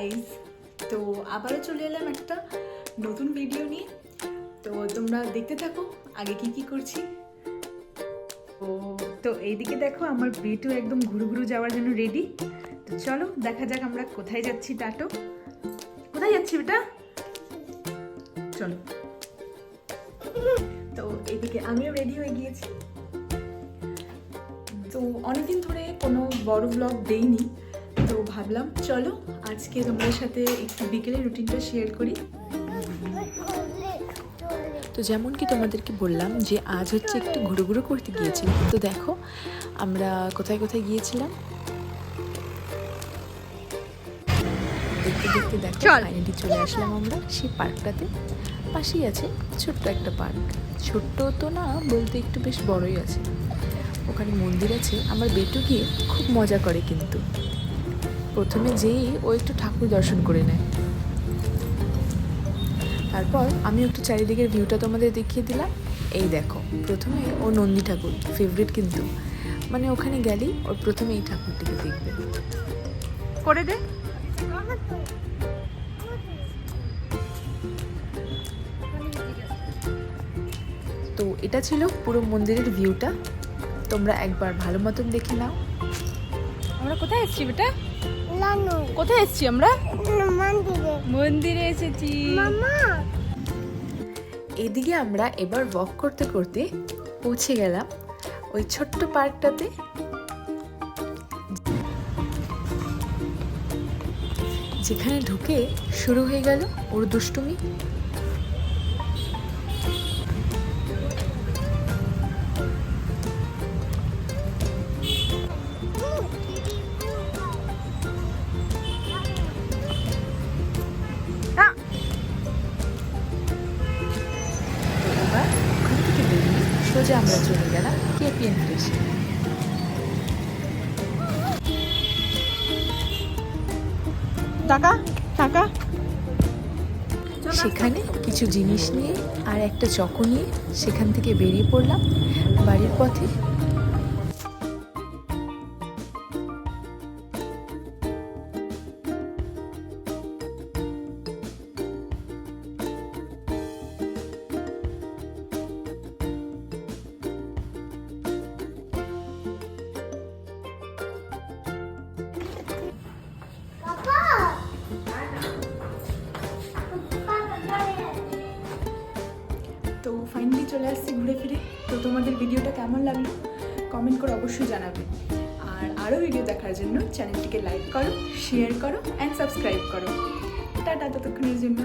Guys, তো আবারও চলে এলাম একটা নতুন ভিডিও নিয়ে। তো তোমরা দেখতে থাকো আগে কি করছি। তো এইদিকে দেখো আমার বেটু একদম ঘুরু ঘুরু যাওয়ার জন্য রেডি। তো চলো দেখা যাক আমরা কোথায় যাচ্ছি। টাটো, কোথায় যাচ্ছি বেটা? চলো। তো এইদিকে আমিও রেডি হয়ে গিয়েছি। তো অনেকদিন ধরে কোনো বড় ব্লগ দেইনি, তো ভাবলাম চলো আজকে তোমাদের সাথে একটু বিকেলের রুটিনটা শেয়ার করি। তো যেমন কি তোমাদেরকে বললাম যে আজ হচ্ছে একটু ঘুরু ঘুরু করতে গিয়েছিলাম। তো দেখো আমরা কোথায় কোথায় গিয়েছিলাম, দেখতে দেখতে দেখো ফাইনালি চলে আসলাম আমরা সেই পার্কটাতে। পাশেই আছে ছোট্ট একটা পার্ক, ছোট্ট তো না বলতে একটু বেশ বড়ই আছে। ওখানে মন্দির আছে। আমার বেটু গিয়ে খুব মজা করে, কিন্তু প্রথমে যেই ও একটু ঠাকুর দর্শন করে নেয়, তারপর আমি একটু চারিদিকের ভিউটা তোমাদের দেখিয়ে দিলাম। এই দেখো প্রথমে ও নন্দী ঠাকুর ফেভারিট, কিন্তু মানে ওখানে গেলেই ওর প্রথমে এই ঠাকুরটিকে দেখবে। করে দে। তো এটা ছিল পুরো মন্দিরের ভিউটা, তোমরা একবার ভালো মতন দেখে নাও। আমরা কোথায় এসেছি বেটা? কোথায় এসেছি আমরা? মন্দিরে এসেছি। এদিকে আমরা এবার ওয়াক করতে করতে পৌঁছে গেলাম ওই ছোট্ট পার্কটাতে, যেখানে ঢুকে শুরু হয়ে গেল ওর দুষ্টুমি। এবার ওখান থেকে বেরিয়ে সোজা আমরা চলে গেলাম কেপিএন প্লেসে। টাকা টাকা। সেখানে কিছু জিনিস নিয়ে আর একটা চকো নিয়ে সেখান থেকে বেরিয়ে পড়লাম বাড়ির পথে। তো ফাইনালি চলে আসছি ঘুরে ফিরে। তো তোমাদের ভিডিওটা কেমন লাগলো কমেন্ট করে অবশ্যই জানাবে। আর আরও ভিডিও দেখার জন্য চ্যানেলটিকে লাইক করো, শেয়ার করো অ্যান্ড সাবস্ক্রাইব করো। টাটা ততক্ষণের জন্য।